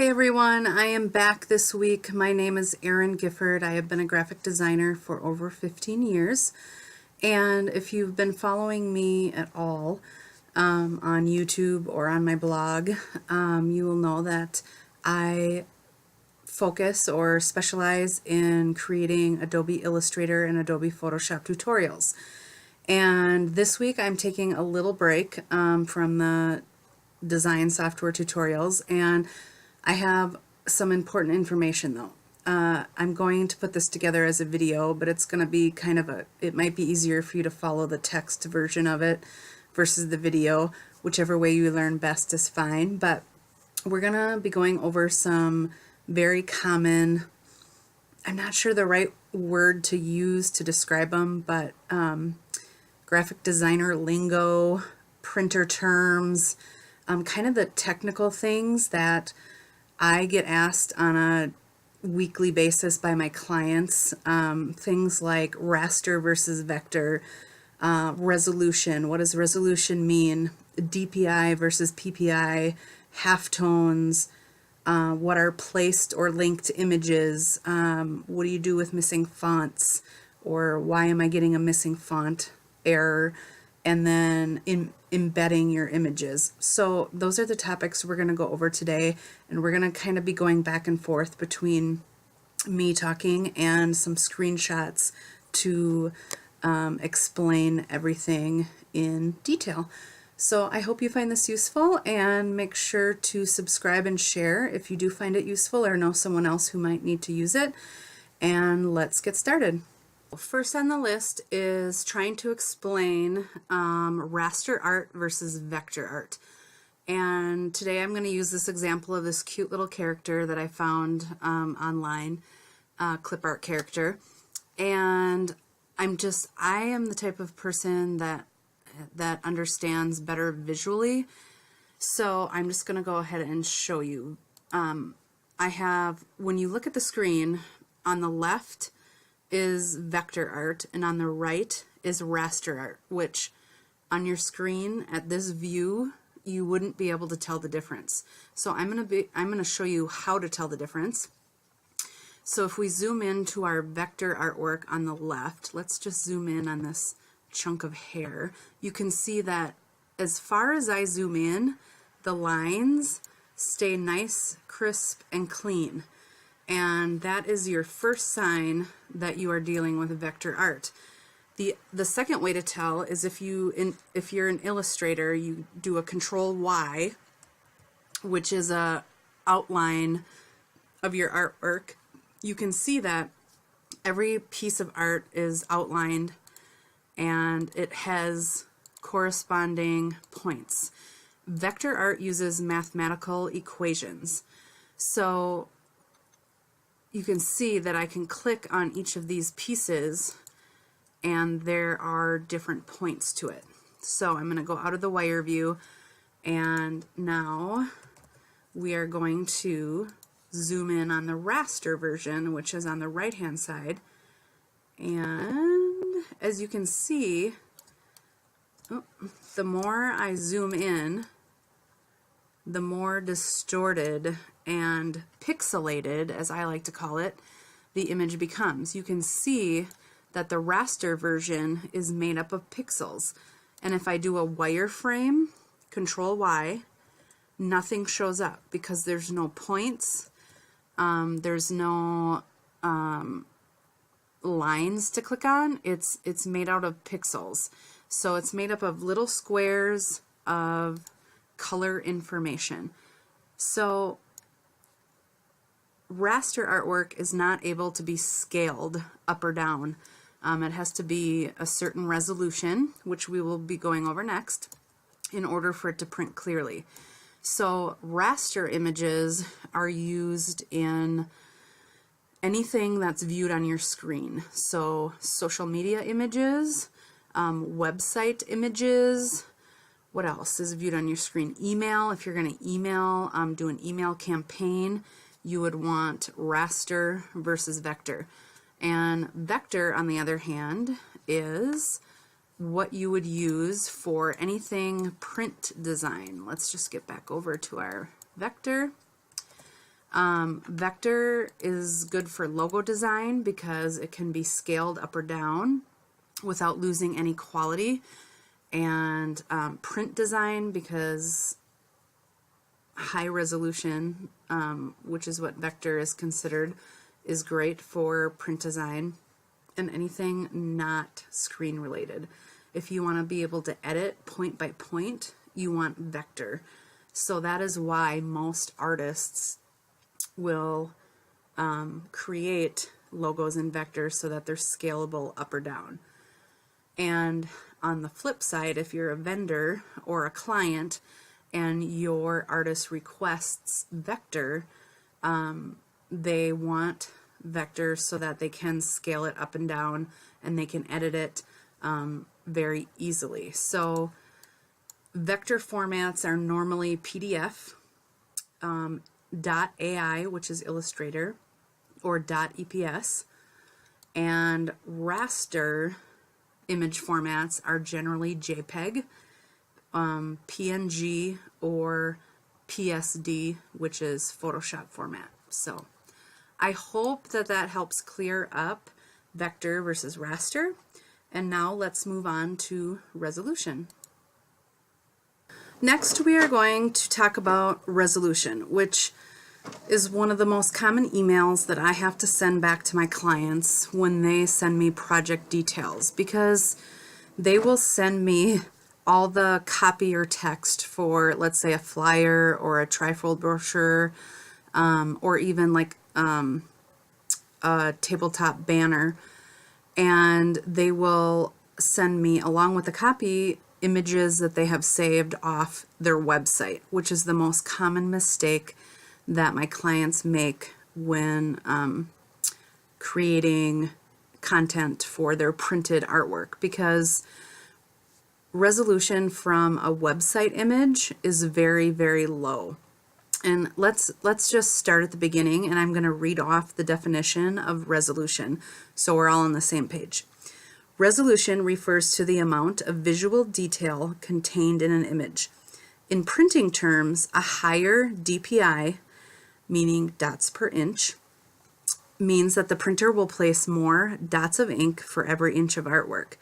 Hey everyone, I am back this week. My name is Erin Gifford. I have been a graphic designer for over 15 years. And if you've been following me at all on YouTube or on my blog, you will know that I focus or specialize in creating Adobe Illustrator and Adobe Photoshop tutorials. And this week I'm taking a little break from the design software tutorials, and I have some important information though. I'm going to put this together as a video, but it's going to be kind of it might be easier for you to follow the text version of it versus the video. Whichever way you learn best is fine, but we're going to be going over some very common, I'm not sure the right word to use to describe them, but graphic designer lingo, printer terms, kind of the technical things that I get asked on a weekly basis by my clients. Things like raster versus vector, resolution, what does resolution mean, DPI versus PPI, halftones, what are placed or linked images, what do you do with missing fonts, or why am I getting a missing font error, and then embedding your images. So those are the topics we're going to go over today, and we're going to kind of be going back and forth between me talking and some screenshots to explain everything in detail. So I hope you find this useful, and make sure to subscribe and share if you do find it useful or know someone else who might need to use it. And let's get started. First on the list is trying to explain raster art versus vector art. And today I'm going to use this example of this cute little character that I found online, clip art character. And I am the type of person that understands better visually. So I'm just going to go ahead and show you. When you look at the screen, on the left is vector art, and on the right is raster art, which on your screen at this view you wouldn't be able to tell the difference. So I'm going to show you how to tell the difference. So if we zoom into our vector artwork on the left, let's just zoom in on this chunk of hair. You can see that as far as I zoom in, the lines stay nice, crisp, and clean. And that is your first sign that you are dealing with vector art. The second way to tell is if you're an illustrator, you do a Control Y, which is a outline of your artwork. You can see that every piece of art is outlined and it has corresponding points. Vector art uses mathematical equations. So you can see that I can click on each of these pieces and there are different points to it. So I'm going to go out of the wire view, and now we are going to zoom in on the raster version, which is on the right hand side. And as you can see, the more I zoom in, the more distorted and pixelated, as I like to call it, the image becomes. You can see that the raster version is made up of pixels. And if I do a wireframe, Control Y, nothing shows up because there's no points, there's no lines to click on. It's made out of pixels. So it's made up of little squares of color information. So raster artwork is not able to be scaled up or down. It has to be a certain resolution, which we will be going over next, in order for it to print clearly. So raster images are used in anything that's viewed on your screen. So social media images, website images, what else is viewed on your screen? Email. If you're going to email, do an email campaign, you would want raster versus vector. And vector, on the other hand, is what you would use for anything print design. Let's just get back over to our vector. Vector is good for logo design because it can be scaled up or down without losing any quality, and print design because high resolution, which is what Vector is considered, is great for print design and anything not screen related. If you want to be able to edit point by point, you want Vector. So that is why most artists will create logos in Vector so that they're scalable up or down. And on the flip side, if you're a vendor or a client and your artist requests Vector, they want Vector so that they can scale it up and down and they can edit it very easily. So Vector formats are normally PDF, .ai, which is Illustrator, or .eps, and raster image formats are generally JPEG, PNG, or PSD, which is Photoshop format. So I hope that that helps clear up Vector versus raster. And now let's move on to resolution. Next, we are going to talk about resolution, which is one of the most common emails that I have to send back to my clients when they send me project details, because they will send me all the copy or text for, let's say, a flyer or a trifold brochure, or even like a tabletop banner, and they will send me, along with the copy, images that they have saved off their website, which is the most common mistake that my clients make when creating content for their printed artwork, because resolution from a website image is very, very low. And let's just start at the beginning, and I'm going to read off the definition of resolution so we're all on the same page. Resolution refers to the amount of visual detail contained in an image. In printing terms, a higher DPI, meaning dots per inch, means that the printer will place more dots of ink for every inch of artwork.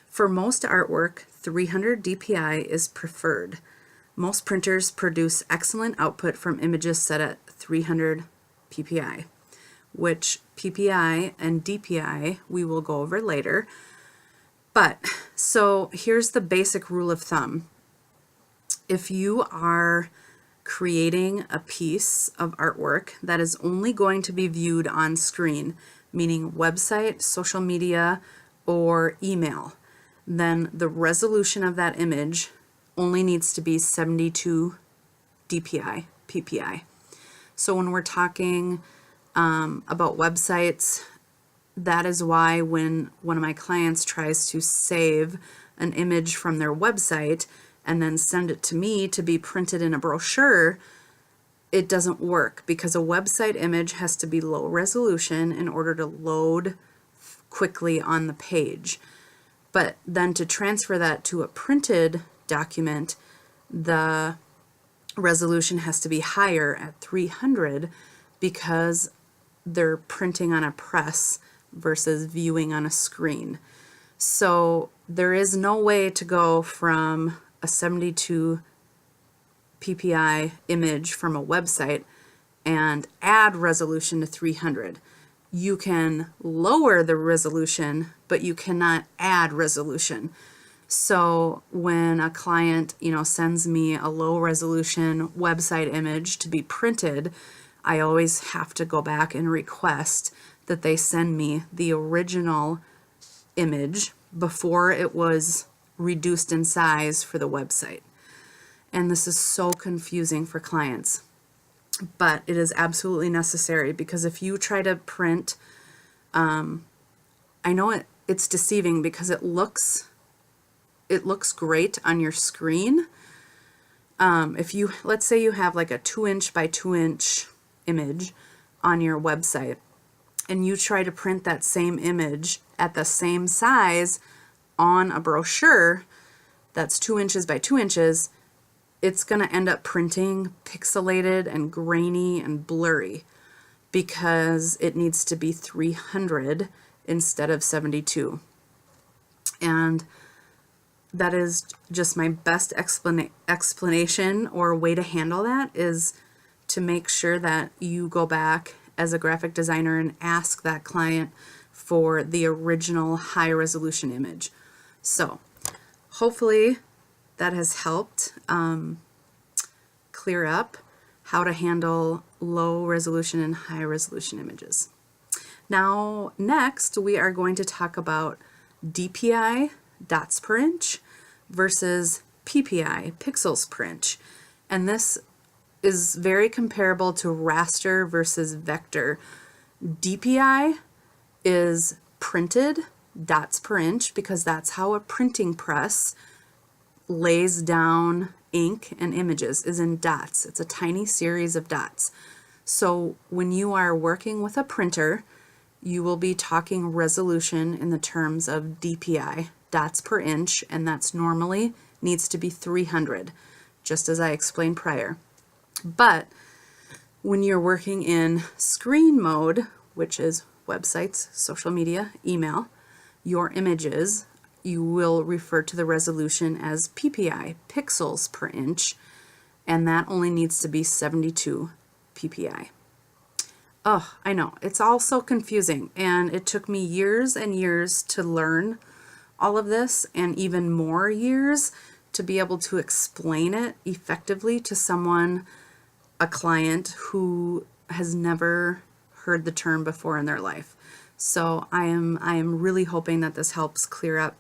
For most artwork, 300 DPI is preferred. Most printers produce excellent output from images set at 300 PPI, which PPI and DPI we will go over later. But, so here's the basic rule of thumb. If you are creating a piece of artwork that is only going to be viewed on screen, meaning website, social media, or email, then the resolution of that image only needs to be 72 DPI, PPI. So when we're talking about websites, that is why when one of my clients tries to save an image from their website and then send it to me to be printed in a brochure, it doesn't work, because a website image has to be low resolution in order to load quickly on the page. But then to transfer that to a printed document, the resolution has to be higher at 300 because they're printing on a press versus viewing on a screen. So there is no way to go from a 72 PPI image from a website and add resolution to 300. You can lower the resolution, but you cannot add resolution. So when a client, sends me a low resolution website image to be printed, I always have to go back and request that they send me the original image before it was reduced in size for the website. And this is so confusing for clients, but it is absolutely necessary, because if you try to print, I know it's deceiving because it looks great on your screen. If you, let's say you have like a 2-inch by 2-inch image on your website, and you try to print that same image at the same size on a brochure that's 2 inches by 2 inches, it's going to end up printing pixelated and grainy and blurry because it needs to be 300 instead of 72. And that is just my best explanation or way to handle that, is to make sure that you go back as a graphic designer and ask that client for the original high resolution image. So hopefully that has helped clear up how to handle low resolution and high resolution images. Now, next we are going to talk about DPI, dots per inch, versus PPI, pixels per inch. And this is very comparable to raster versus vector. DPI is printed dots per inch because that's how a printing press lays down ink and images, is in dots. It's a tiny series of dots. So when you are working with a printer, you will be talking resolution in the terms of DPI, dots per inch, and that's normally needs to be 300, just as I explained prior. But when you're working in screen mode, which is websites, social media, email, your images, you will refer to the resolution as PPI, pixels per inch, and that only needs to be 72 PPI. Oh, I know, it's all so confusing, and it took me years and years to learn all of this, and even more years to be able to explain it effectively to someone, a client who has never heard the term before in their life. So I am really hoping that this helps clear up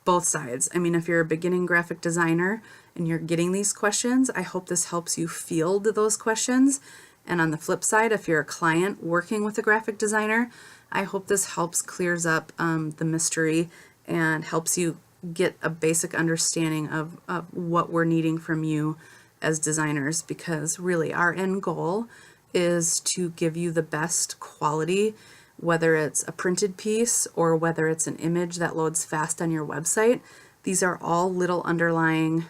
both sides. I mean, if you're a beginning graphic designer and you're getting these questions, I hope this helps you field those questions. And on the flip side, if you're a client working with a graphic designer, I hope this helps clears up the mystery and helps you get a basic understanding of what we're needing from you as designers, because really our end goal is to give you the best quality, whether it's a printed piece or whether it's an image that loads fast on your website. These are all little underlying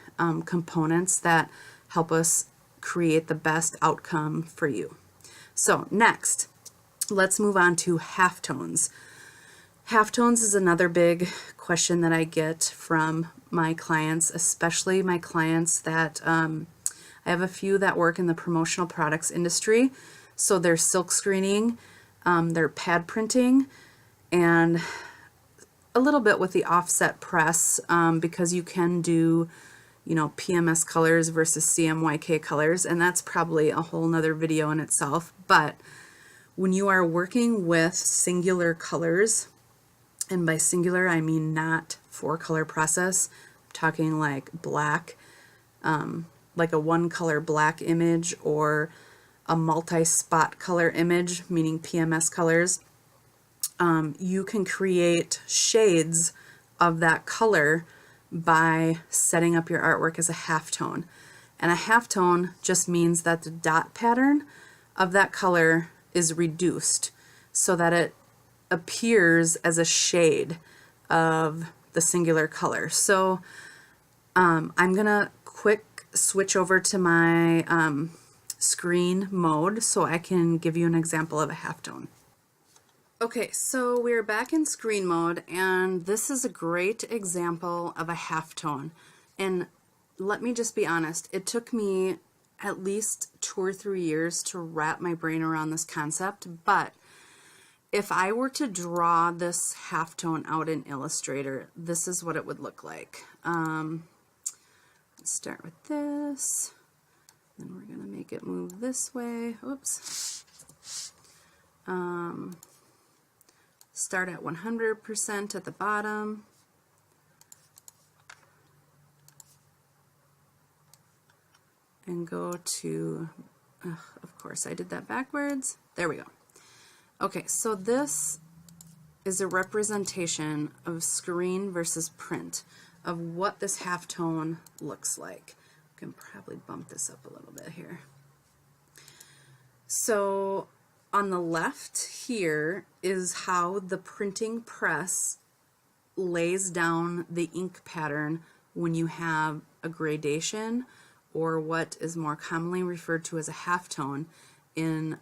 components that help us create the best outcome for you. So next, let's move on to halftones. Halftones is another big question that I get from my clients, especially my clients that I have a few that work in the promotional products industry. So they're silk screening, they're pad printing, and a little bit with the offset press, because you can do, you know, PMS colors versus CMYK colors, and that's probably a whole nother video in itself. But when you are working with singular colors, and by singular I mean not 4-color process, I'm talking like black, like a 1-color black image, or a multi-spot color image, meaning PMS colors, you can create shades of that color by setting up your artwork as a halftone. And a halftone just means that the dot pattern of that color is reduced so that it appears as a shade of the singular color. So I'm gonna quick switch over to my screen mode so I can give you an example of a halftone. Okay, so we're back in screen mode, and this is a great example of a halftone. And let me just be honest, it took me at least 2 or 3 years to wrap my brain around this concept, but if I were to draw this halftone out in Illustrator, this is what it would look like. Let's start with this, then we're going to make it move this way. Oops. Start at 100% at the bottom. And go to, of course I did that backwards. There we go. Okay, so this is a representation of screen versus print of what this halftone looks like. I can probably bump this up a little bit here. So on the left here is how the printing press lays down the ink pattern when you have a gradation or what is more commonly referred to as a halftone in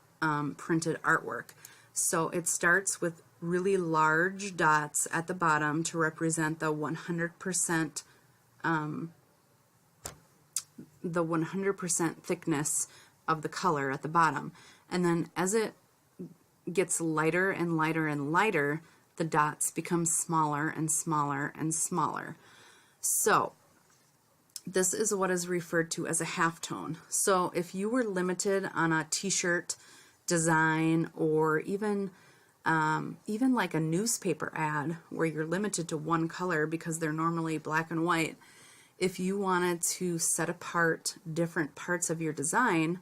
printed artwork. So it starts with really large dots at the bottom to represent the 100% thickness of the color at the bottom. And then as it gets lighter and lighter and lighter, the dots become smaller and smaller and smaller. So this is what is referred to as a halftone. So if you were limited on a t-shirt design, or even like a newspaper ad where you're limited to one color because they're normally black and white, if you wanted to set apart different parts of your design,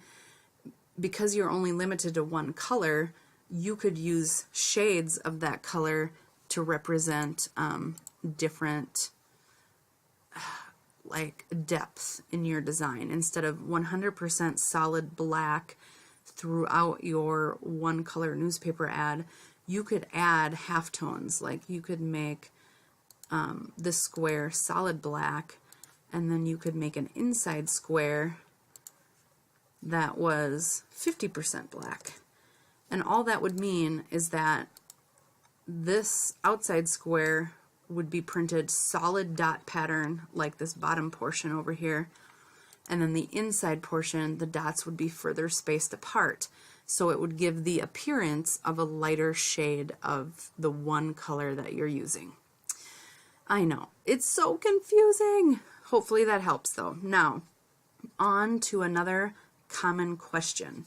because you're only limited to one color, you could use shades of that color to represent different like depth in your design. Instead of 100% solid black throughout your one color newspaper ad, you could add halftones. Like you could make this square solid black, and then you could make an inside square that was 50% black. And all that would mean is that this outside square would be printed solid dot pattern like this bottom portion over here, and then the inside portion, the dots would be further spaced apart, so it would give the appearance of a lighter shade of the one color that you're using. I know, it's so confusing. Hopefully that helps though. Now, on to another common question.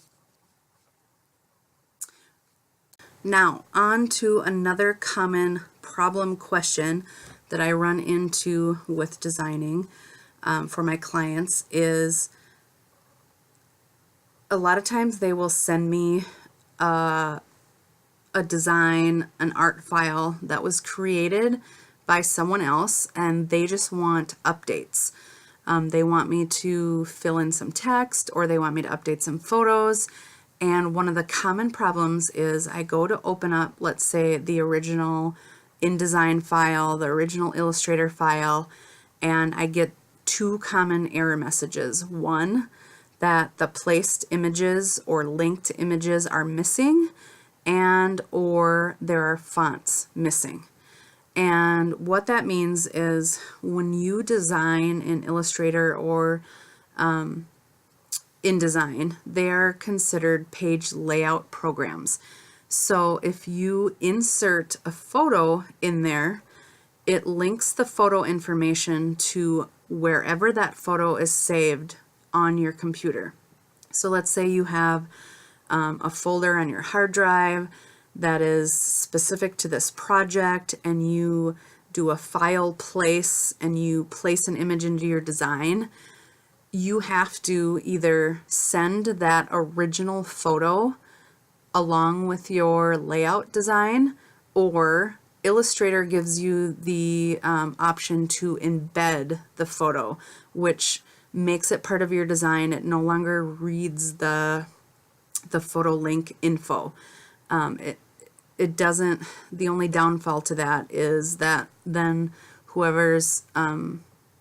Now, on to another common problem question that I run into with designing for my clients is a lot of times they will send me a design, an art file that was created by someone else, and they just want updates. They want me to fill in some text, or they want me to update some photos. And one of the common problems is I go to open up, let's say, the original InDesign file, the original Illustrator file, and I get two common error messages. One, that the placed images or linked images are missing, and or there are fonts missing. And what that means is when you design in Illustrator or InDesign, they're considered page layout programs. So if you insert a photo in there, it links the photo information to wherever that photo is saved on your computer. So let's say you have a folder on your hard drive that is specific to this project, and you do a file place and you place an image into your design. You have to either send that original photo along with your layout design, or Illustrator gives you the option to embed the photo, which makes it part of your design. It no longer reads the photo link info. It doesn't, the only downfall to that is that then whoever's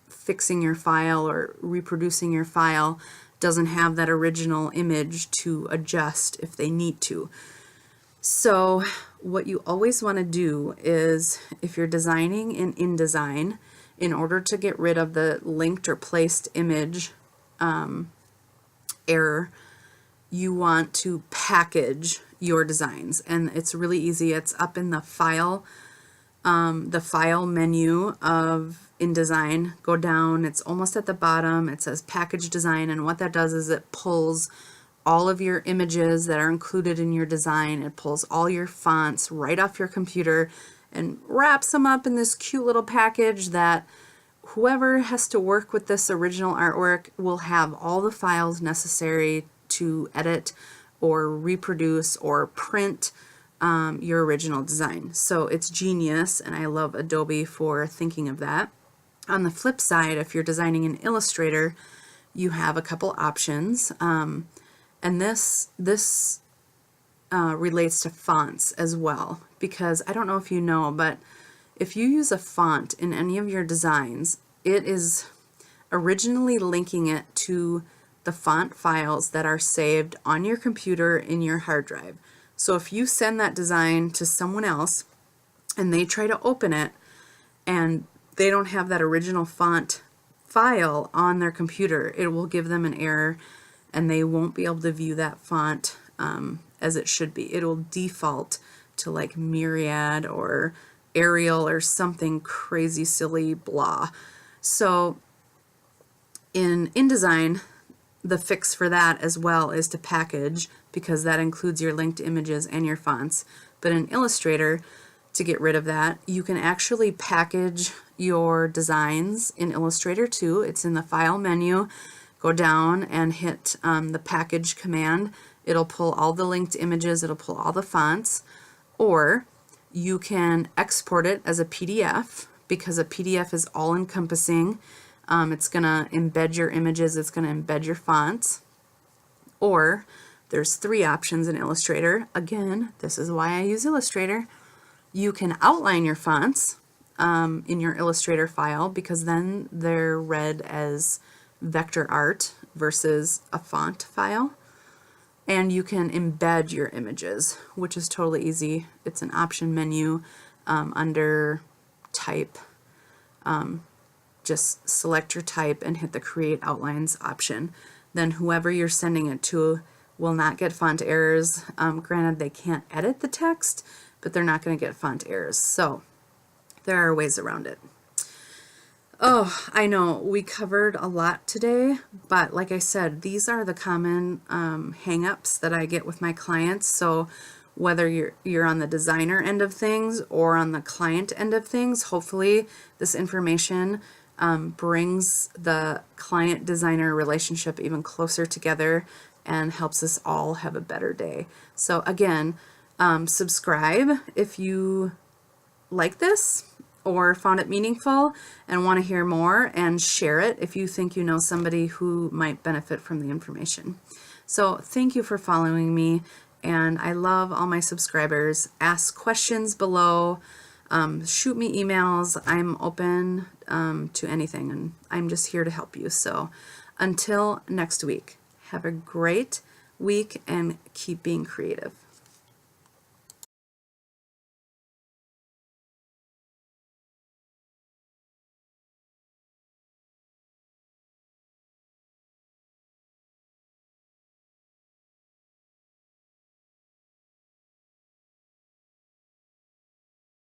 fixing your file or reproducing your file doesn't have that original image to adjust if they need to. So what you always want to do is, if you're designing in InDesign, in order to get rid of the linked or placed image error, you want to package your designs. And it's really easy. It's up in the file menu of InDesign. Go down, it's almost at the bottom, it says package design, and what that does is it pulls all of your images that are included in your design. It pulls all your fonts right off your computer and wraps them up in this cute little package that whoever has to work with this original artwork will have all the files necessary to edit or reproduce or print your original design. So it's genius, and I love Adobe for thinking of that. On the flip side, if you're designing in Illustrator, you have a couple options, and this relates to fonts as well, because I don't know if you know, but if you use a font in any of your designs, it is, originally linking it to the font files that are saved on your computer in your hard drive. So if you send that design to someone else and they try to open it and they don't have that original font file on their computer, it will give them an error and they won't be able to view that font as it should be. It'll default to like Myriad or Arial or something crazy silly blah. So in InDesign, the fix for that as well is to package, because that includes your linked images and your fonts. But in Illustrator, to get rid of that, you can actually package your designs in Illustrator too. It's in the File menu. Go down and hit the Package command. It'll pull all the linked images, it'll pull all the fonts. Or you can export it as a PDF, because a PDF is all-encompassing. It's going to embed your images, it's going to embed your fonts. Or there's 3 options in Illustrator. Again, this is why I use Illustrator. You can outline your fonts in your Illustrator file, because then they're read as vector art versus a font file. And you can embed your images, which is totally easy. It's an option menu under type. Just select your type and hit the Create Outlines option. Then whoever you're sending it to will not get font errors. Granted, they can't edit the text, but they're not going to get font errors. So there are ways around it. Oh, I know we covered a lot today, but like I said, these are the common hang-ups that I get with my clients. So whether you're on the designer end of things or on the client end of things, hopefully this information brings the client-designer relationship even closer together and helps us all have a better day. So again, subscribe if you like this or found it meaningful and want to hear more, and share it if you think you know somebody who might benefit from the information. So thank you for following me, and I love all my subscribers. Ask questions below, shoot me emails. I'm open to anything, and I'm just here to help you. So until next week, have a great week and keep being creative.